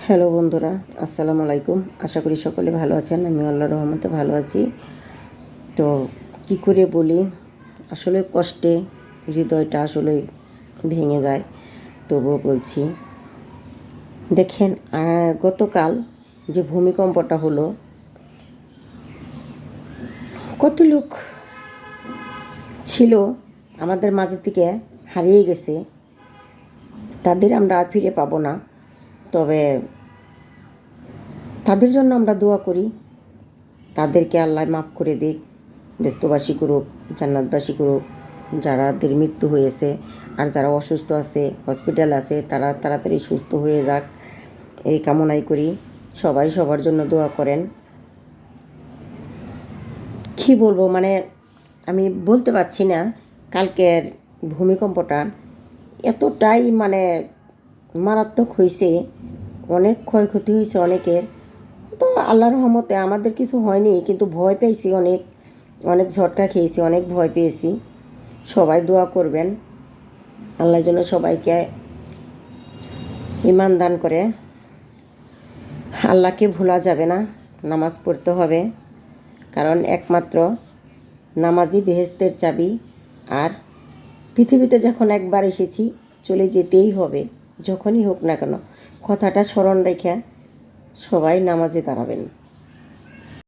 Hello বন্ধুরা, আসসালামু আলাইকুম। আশা করি সকলে ভালো আছেন। আমি আল্লাহর রহমতে ভালো আছি। তো কি করে বলি, আসলে কষ্টে হৃদয়টা আসলে ভেঙে যায়, তবুও বলছি। দেখেন, গতকাল যে ভূমিকম্পটা হলো, কত লোক ছিল আমাদের মাঝে থেকে হারিয়ে গেছে, তাদের আমরা আর ফিরে পাবো না। তবে তাদের জন্য আমরা দোয়া করি, তাদেরকে আল্লাহ মাফ করে দিক, ব্যস্তবাসী করুক, জান্নাতবাসী করুক। যারাদের মৃত্যু হয়েছে আর যারা অসুস্থ আছে, হসপিটাল আছে, তারা তাড়াতাড়ি সুস্থ হয়ে যাক, এই কামনাই করি। সবাই সবার জন্য দোয়া করেন। কি বলবো, মানে আমি বলতে পারছি না। কালকের ভূমিকম্পটা এতটাই মারাত্মক হয়েছে, অনেক ক্ষয়ক্ষতি হয়েছে অনেকের। তো আল্লাহর রহমতে আমাদের কিছু হয়নি, কিন্তু ভয় পেয়েছি অনেক, অনেক ঝটকা খেয়েছি, অনেক ভয় পেয়েছি। সবাই দোয়া করবেন, আল্লাহ যেন সবাইকে ঈমান দান করে। আল্লাহকে ভোলা যাবে না, নামাজ পড়তে হবে, কারণ একমাত্র নামাজই বেহেশতের চাবি। আর পৃথিবীতে যখন একবার এসেছি, চলে যেতেই হবে, যখনই হোক না কেন। কথাটা স্মরণ রেখে সবাই নামাজে দাঁড়াবেন।